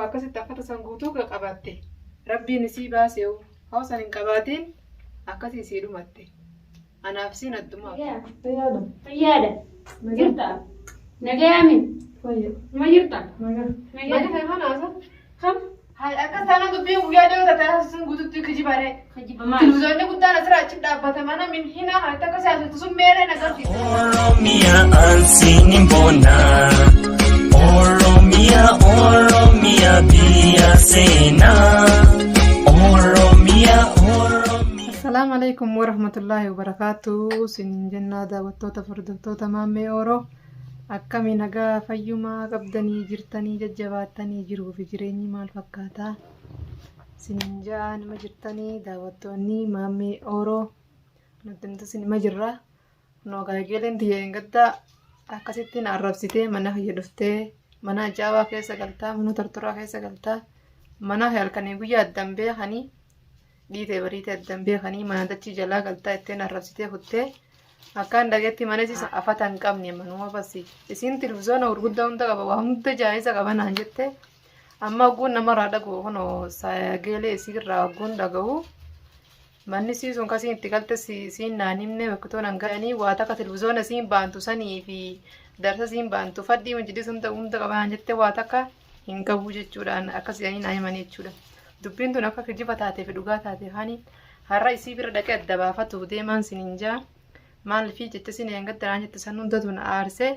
akkasitti akkata san guutuu qabatte rabbiin isii baasee hoo san hin qabaatiin akkasii isii dhumatte anaaf siin adduma fayyaada jirta nagayaamin ma jirta nagaa hanaasa kam akka sana dubbiin guyyaa dhiyoo taasisan guututti kijibare televizoonni guddaan asirraa achi dhaabbata mana min hina haati akka siyaasatu sun meeree nagarsiisa. Oromia ansini mbona Oromia biya sena Oromia Assalamu alaikum warahmatullahi wabarakatuh. Sin jannaa daawwattoota furdiftoota maammee Oroo akkami nagaa fayyumaa qabdanii jirtanii jajjabaattanii jiruu fi jireenyi maal fakkaata? Sin jaa nima jirtanii daawwattoonni maammee Oroo nuti sinima jirra. No gaageleen tiyyeen gadda akkasittiin arrabsitee mana hiyya dhuftee mana ajaa'ibaa keessa galtaa mana tortoraa keessa galtaa mana halkanii guyyaa addan beekanii dhiitee bariitee addan beekanii mana dachii jalaa galtaa ittiin arrabsitee futtee akkaan dhageetti mana isa afata hin qabne manuma basi isiin televizoona gurguddaa hunda qaba waa hunda jaayisa qabanaan jette amma ogguun namarraa dhaga'u kunoo sagalee isiirraa ogguun dhaga'u manni sun kasiin itti galte siin naan himne bakkatoon hanga'anii waa takka televizoona siin baantu sanii fi darsa siin baantu fadhii majlis hunda qabanaan jette waa takka hin qabu jechuudhaan akkasii naa himanii jechuudha. Dubbiin tun akka kijiba taatee fi dhugaa taatee kaanii har'a isii bira dhaqee adda baafatu deemaan siniin jaa maal fi jecha sin eeggattaan jette san hundatu na aarsee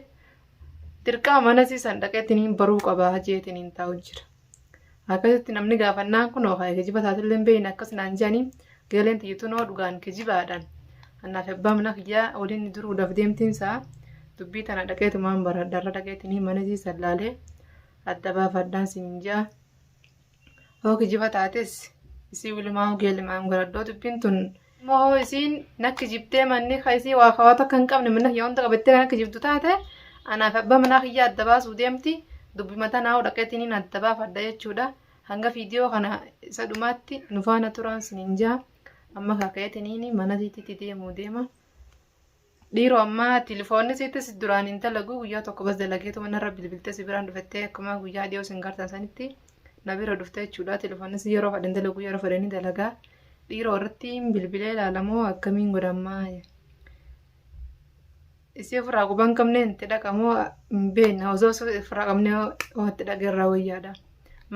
dirqaa mana siisan dhaqeetiin baruu qabaa jeetiin hin taa'u jira. Akkasitti namni gaafannaan kun ookaa kijiba taatellee beeyin akkas naan jaanii galeen tiyyitu noo dhugaan kijibaadhaan annaaf abbaa mana kiyyaa waliin duruudhaaf deemtiinsaa dubbii tana dhaqeetumaan baraddarra dhaqeetiin mana siisan laalee adda baafadhaan siniin jaa. Hoo kijiba taates isii wilumaa geelimaan godhadhoo dubbiin tun immoo isiin nakki jibtee manni isii waa kawaata kan qabne mana kiyyaa hunda qabattee kan akka jibdu taate anaaf abbaa mana kiyyaa adda baasuu deemti dubbi mataa naa'u dhaqeetiin adda baafadha jechuudha. Hanga viidiyoo kana isa dhumaatti nu faana turaan siniin jaa amma kaka'eetiin mana siitiitti deemuu deema. Dhiiroo ammaa tilifoonni siitis duraan hin dalagu guyyaa tokko bas dalageetu manarra bilbiltee si biraan dhufattee akkuma guyyaa dhiyoo sin gartan sanitti na bira dhuftee jechuudha. Tilifoonnis yeroo fadhan dalagu yeroo fadhanii dalagaa dhiiroo irratti bilbilee ilaalamoo akkamiin godhamaa isii ofirraa guban qabnee itti dhaqamoo hin beekna osoo ofirraa qabnee itti dhaqeerraa wayyaadha.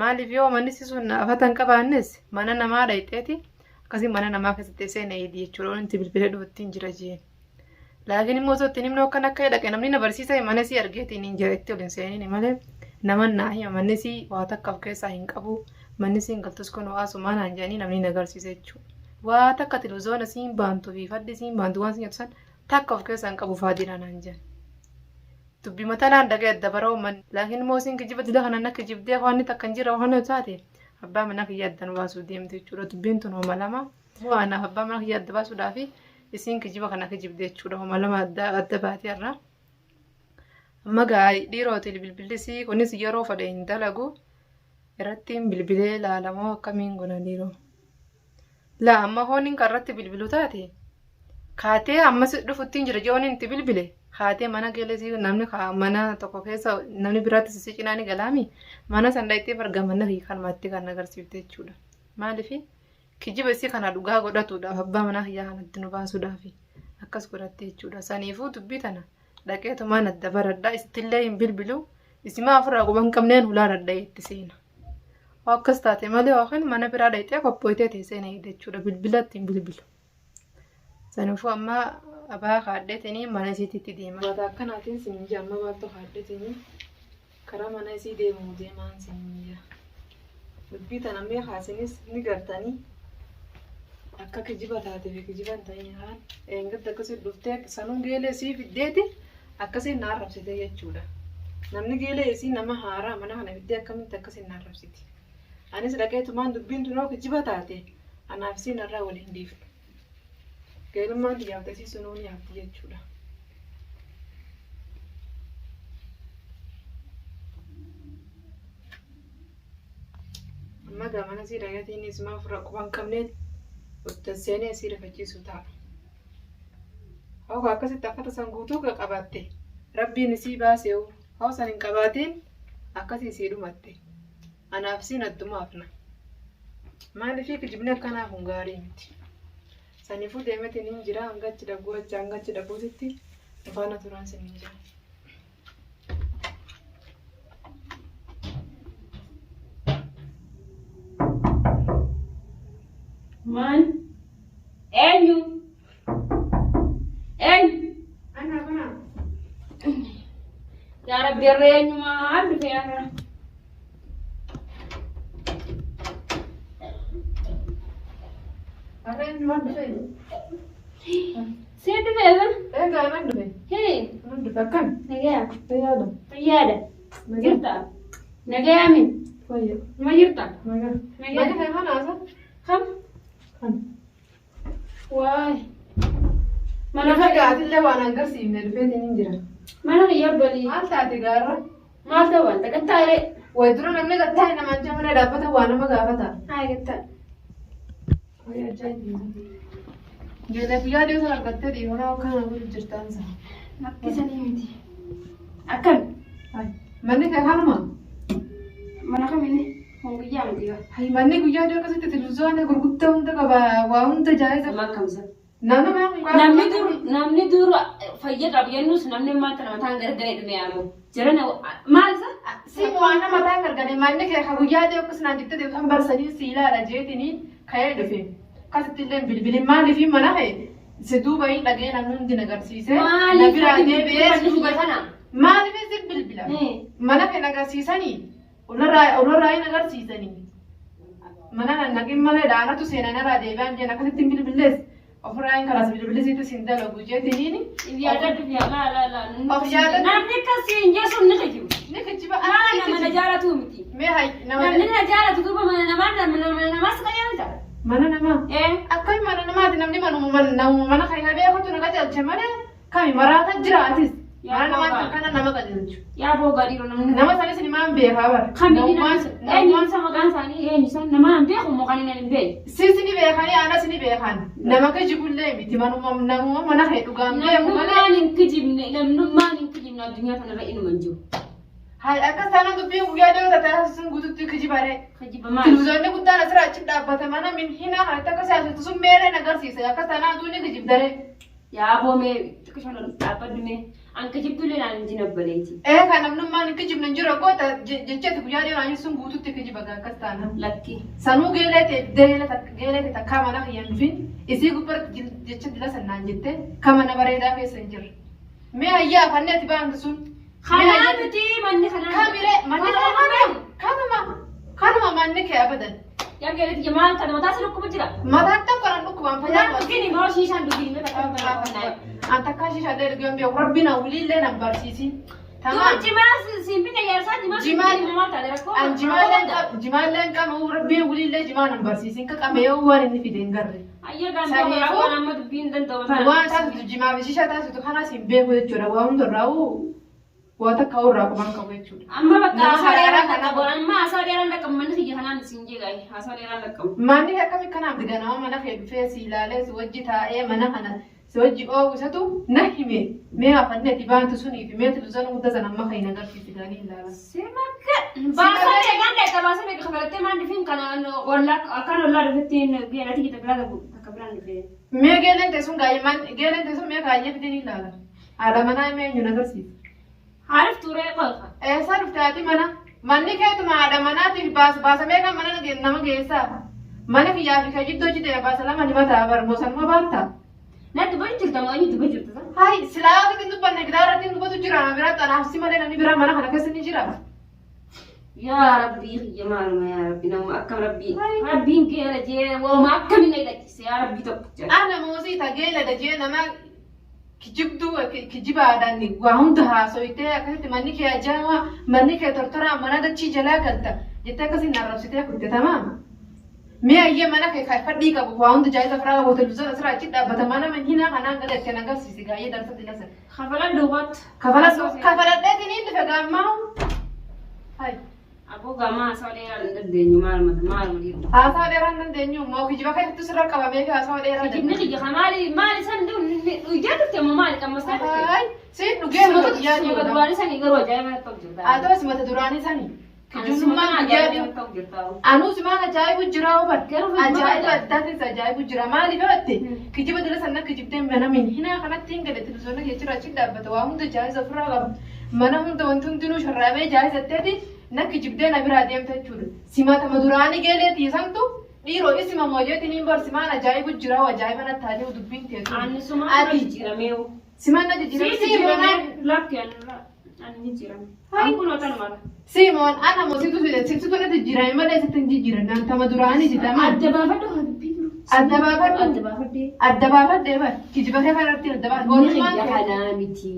Maaliif yoo manni sun afatan qabaannes mana namaa dhayxeeti akkasii mana namaa keessatti seenaa eedii jechuudha wanti bilbilee dhufattiin jira jeen. Laakiin immoo osoo ittiin himnoo akkan akka dhaqe namni na barsiisa mana sii argeetiin hin jira itti waliin seenini malee naman naa hima manni sii waa takka of keessaa hin qabu manni sii hin galtus kun waasu maanaan jedhanii namni na agarsiisa jechuudha. Waa takka televizoona siin baantuu fi fadhi siin baantu waan siin ibsan takka of keessaa hin qabu faadina naan jedhan. Dubbi matanaan dhagee adda bara'u man laakiin immoo siin kijiba dila kanan akka jibdee waan takka hin jira waan taate abbaa mana kiyyaa addan baasuu deemte jechuudha. Dubbiin tun homa lama moo anaaf abbaa mana kiyyaa adda baasuudhaaf isiin kijiba kana akka jibdee jechuudha homa lama adda baatee irraa. Amma gaarii dhiirootiin bilbilisii kunis yeroo fadhe hin dalagu irratti bilbilee ilaalamoo akkamiin gona dhiiroo. Laa amma hooniin karratti bilbilu taate kaatee ammas dhufuttiin jira jooniin itti bilbile kaatee mana geelesii namni mana tokko keessa namni biraatti sisi cinaa ni galaami mana sanda itti argamanna kan maatti kan agarsiifte jechuudha. Maaliif kijiba isii kana dhugaa godhatuudhaaf abbaa mana kiyyaa kanatti nu baasuudhaaf akkas godhatte jechuudha. Saniifuu dubbii tana dhaqeetumaan adda baradhaa isittillee hin bilbilu isimaa ofirraa guban qabneen hulaa dadha'ee itti seena. Akkas taate malee yookaan mana biraa dhayxee qophooytee teessee jechuudha bilbilatti hin bilbilu. Saniifuu amma abaa kaadheetiin mana isiitti deema. Wanta akkanaatiin sinjaa amma baatoo kaadheetiin karaa mana isii deemuu deemaan sinjaa. Dubbii tana mee haasinis ni gartanii akka kijiba taatee fi kijiba hin ta'in haan eeggatta akkasii dhuftee sanuun geelee isii fiddeeti akkasiin na arrabsite jechuudha. Namni geelee isii nama haaraa mana kana fiddee akkamitti akkasiin na arrabsiti. Anis dhaqeetumaan dubbiin tunoo kijiba taate anaaf isiin irraa waliin dhiifne. Geelummaan xiyyaafte isii sunuu ni hafti jechuudha. Amma gaamana isii dhagatiin ismaa ofirraa quban qabneen seenee isii rifachiisu ta'a. Hoo akkasitti akkata san guutuu qabatte rabbiin isii baasee hoo san hin qabaatiin akkasii isii dhumatte anaaf siin addumaafna. Maaliif kijibni akkanaa kun gaarii miti. Saniifuu deemetiin hin jira hanga achi dhaquutitti afaana turaan sin hin jira. Man, eenyu? Ana kana. Yaa Rabbi irra eenyumaa dhufe yaa kana. Ana eenyumaa dhufe? Seen dhufeedha? Egaa ana dhufe. Hee? Ana dhufe akkam? Nagayaa? Fayyaadha. Fayyaadha? Jirtaa? Nagayaa min? Fayya. Ma jirtaa? Nagaa. Nagaa. Nagaa kana asa? Kam? Kan. Waay. Mana fagaatillee waan agarsiifne dhufeetiin hin jira. Mana hiyyaa balii. Maal taate gaarra? Maal ta'u wanta gattaa'ee? Way dura namni gattaa'e namaan jaa mana dhaabbata waa nama gaafata. Haa gattaa. Way ajaa'iba. Geelee guyyaa dhiyoo sana argattee dhiifama kana godhu jirtaansa. Makkisanii miti. Akkam? Manni kee kanuma? Mana kam inni? Hongiyyaa miti gaa. Manni guyyaa dhiyoo akkasitti televizyoona gurguddaa hunda qaba waa hunda jaayisa. Makkamsa. Namni dur fayya qabu yennus namni maanta namataan gargare dhume yaamu. Jirana maal isa? Si waan namataan gargare manni kee guyyaa dhiyoo akkasuma jettee kan barsanii si ilaala jeetini ka'ee dhufe. Akkasitti illee bilbilin maaliif mana kee si duuba hin dhagee namni hundi nagarsiise. Maaliif si bilbila? Mana kee nagarsiisanii olorraa hin agarsiisanii. Mana nagin malee dhaanatu seenan irraa deebi'an jeen akkasitti bilbilees. Ofirraan karaa bilbilisiitu siin dalagu jeetiniini. Yaada dhufiyaa laala. Of yaada. Namni akkasii hin jeesuun ni kijibu. Ni kijiba. Nama na jaalatu miti. Mee hayi namni na jaalatu duuba mana namaas qayyaalta. Mana namaa. Akkami mana namaati namni mana kan beekutu naga jalche malee kami maraata jiraatis. Mana namaatti kana nama qajeelchu. Yaa boo gadiiroo namni. Nama sanis ni maan beekaa bara. Eenyuun sama maqaan isaanii eenyu san nama hin beeku moo kan hin beeku. Sisi ni beekanii anas ni beekan. Nama kijibullee miti namuma mana kee dhugaan beeku malee. Namnummaan hin kijibne addunyaa kanarra inuma hin jiru. Hai akkas taanaan dubbiin guyyaa dhiyoo taasisun guututti kijibaree. Kijiba maal? Televizyoonni guddaan asirraa achi dhaabbate mana min hinaa kan akka siyaasatu sun meereen agarsiise akkas taanaan duuni kijibdaree. Yaa boomee xiqqishoon dhaabbaddume an kijibdullee naan hin jinabbaleeti. Kan namnummaan hin kijibne hin jiru goota jecheeti guyyaa dhiyoo sun guututti kijiba akkas taanaan. Lakki. Sanuu geeleete takkaa mana kiyyan dhufin isii gubbaatti jecha dila sannaan jette kan mana bareedaa keessa hin jirre. Mee hayyaa afanneeti baantu sun. Kanaa miti manni kanaa. Kamire manni kanuma manni kee abadan. Yaa geeleeti maal kana mataa si dhukkuba jira. Mataan tokko nan dhukkubaan fayyadu. Dhugini moo shiishaan dhugini mee takka banaa. An takkaa shiishaa illee dhugan beeku rabbina waliillee nan barsiisi. Tuba jimaa simpina yaarsaa jimaa maal taate rakkoo. An jimaalleen qabu rabbiin waliillee jimaa nan barsiisin ka qabee waan inni fide hin garre. Ayya gaantoo waan amma dubbiin danda'u taana. Waan taasisu jimaa fi shiishaa taasisu kanas hin beeku jechuudha waan hundarraa'u. Waa takka warraa quban qabu jechuudha. Amma bakka hasaa dheeraan dhaqqabu. Amma hasaa dheeraan dhaqqabu manni kiyya kanaan isin jeegaa hasaa dheeraan dhaqqabu. Manni akkami kanaan fida nama mana kee dhufee si ilaalee si wajji taa'ee mana kana si wajji oowwisatu na hime mee hafanneeti baantu sunii fi mee televizyoona guddaa sana amma kan hin agarsiisi gaarii ilaala. Simakka baasoo eegaan dhaqqabaasoo meeqa kafalattee maan dhufiin kana ollaa akkaan ollaa dhufettiin geelati gita biraa qabu akka biraan dhufee. Mee geeleen teessuun geeleen teessuun mee kaayyee fideen ilaala. Haadha manaa mee eenyuun agarsiisa. Harif turee qolfa. Eessa dhuftaati mana? Manni keetuma haadha manaatiif baasamee kan mana nama geessaa. Mana kiyyaa fi kan jiddoo jidee baasa lama ni mataa barmoo sanuma baanta. Na duba jirta moo eenyu duba jirta? Hai silaa akka dubbanne gidaarratti dubbatu jira nama biraa xanaafsi malee namni biraa mana kana keessa ni jira. Yaa Rabbii kiyya maaluma yaa Rabbii nama akkam Rabbiin geela jee waama akkamiin na hidhachise yaa Rabbii tokko jira. Ana moosii tageela dajee nama kijibduu kijibaadhaan waa hunda haasoyitee akkasitti manni kee ajaa'iba manni kee tortoraa mana dachii jalaa galta jettee akkasiin arrabsitee kutte tamaama. Mee ayyee mana kee fadhii qabu waa hunda jaayisa firaa qabu televizyoona asirraa achi dhaabbata mana hinaa kanaan gala itti agarsiisi gaayyee darsa dilasa. Kafalan duubaatti. Kafaladheetiin hin dhufe gaammaa. Hai. Aboo gaamaa haasawaa dheeraa hin dandeenyu maaluma dhiiru. Haasawaa dheeraa hin dandeenyu moo kijiba keessattuu sirra qabamee fi haasawaa dheeraa dandeenyu. Kijibni kiyya maali san dhugee dhufte moo maali qammasaa dhufte? Siin dhugee mata duraan sanii garuu ajaa'iba tokko jirta. Haa ta'us mata duraanii sanii kijummaan guyyaa anuu simaan ajaa'ibu jira hubatte ajaa'iba addaatis ajaa'ibu jira maaliif hubatte kijiba dala sanna kijibdeen banamin hinaa kanatti hin galetti bisoona jechuudha achi dhaabbata waa hunda jaa'iza ofirraa qaba mana hunda wanti hundinuu sharraamee jaa'izatteeti na kijibdeen abiraa deemta jechuudha simata maduraanii geeleetii santu dhiiroo isima moojeetiin hin barsimaan ajaa'ibu jira ajaa'iba nattaalee dubbiin teessu Ani sumaan jijjiirameewu. simaan na jijjiirame Lakki ani jijjiirame. Ani kun otan mala. Simon ana mositu sibsitu na jijjiirame malee sitti jijjiiran nanta maduraanii jitama Adda baafadhu haa dubbiin. adda baafadhu Adda baafadhee. adda baafadhee bar kijiba kee kanatti adda baafadhu Manni oolmaan kiyya kee kanaa miti.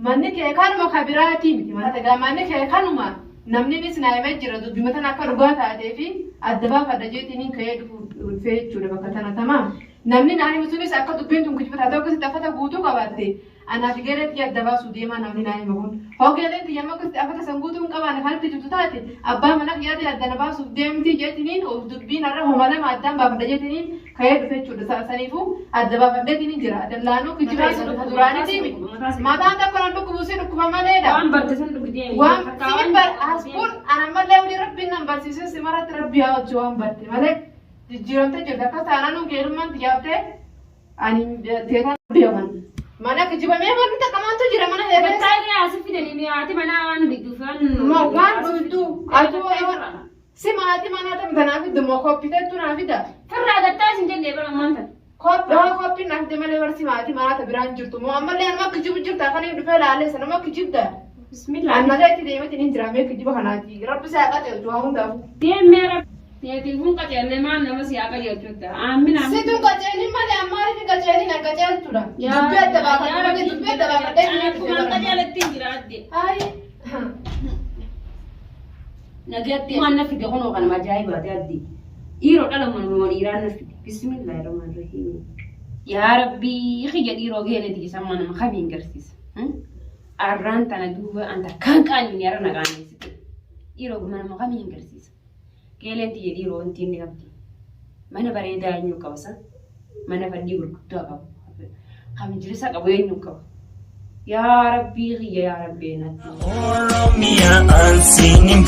manni kee kanuma kabiraati miti mata gaa manni kee kanuma namni bis naayimee jira dubbima tan akka dhugaa taatee fi adda baafadha jeetiin ka'ee dhufee jechuudha bakka tana tamaa namni naayimee sunis akka dubbiin tun kijiba taatee akkasitti afata guutuu qabaatte anaaf geeleetti adda baasuu deemaa namni naayimee kun hogeeleetti yamma akkasitti afata san guutuu hin qabaanne kanatti jirtu taate abbaa mana kiyyaatti adda baasuuf deemti jeetiniin of dubbiin irra homalama addaan baafadha jeetiniin ka'ee dhufe jechuudha saniifuu adda baafadheetiin jira dallaanuu kijibaa isa dhufu duraaniiti mataan tokko nan dhukkubuusii dhukkuba maleedha Waan barte san dhugdee. waan siin bar asbuun anammallee walii rabbiin nan barsiisee si maratti rabbi haa hojii waan barte malee jijjiiramtee jirti akka taanaan geelummaan xiyyaabtee ani teetaan beekan mana kijibamee wanti takkamaantu jira mana heegaa Battaalee asii fidanii haati manaa waan digduufan. waan dhuftu atuu si maatii manaa tam kanaaf iddumoo koppiteettu naaf idda Firraa gattaa isin jennee bara maanta. koppiin naaf idda malee barsi maatii manaa ta biraan jirtu moo ammallee anuma kijibu jirta akanii dhufee laalee sanuma kijibda Bismillah. annagaa itti deemetiin hin jiraamee kijiba kanaati rabbi isaa qaceeltu waa hundaafu Deemee rabbi. Teetiin kun qaceellee maal nama si haa qajeelchuudha. Aamin aamin. Situ qaceelin malee ammaariif qaceelin akka qaceeltudha. Dubbii adda baafadhee dubbii adda baafadhee Kun qajeelattiin jiraadde. Ayi. Nagatti waan na fide kunoo kanama ajaa'ibaati addi. Dhiiroo dhala manuma dhiiraan na fide. Bismillaahi rahmaani rahiim. Yaa rabbii xiyya dhiiroo geele diisan manuma kamiin garsiisa. Arraan tana duuba anta kan qaaliin yara nagaanneessite. Dhiiroo manuma kamiin garsiisa. Geeleen xiyya dhiiroo wanti inni qabdi. Mana bareedaa eenyu qabasa. Mana fannii gurguddaa qabu. Kan jirisa qabu eenyu qaba. Yaa rabbii xiyya yaa rabbii natti. Oromia ansinin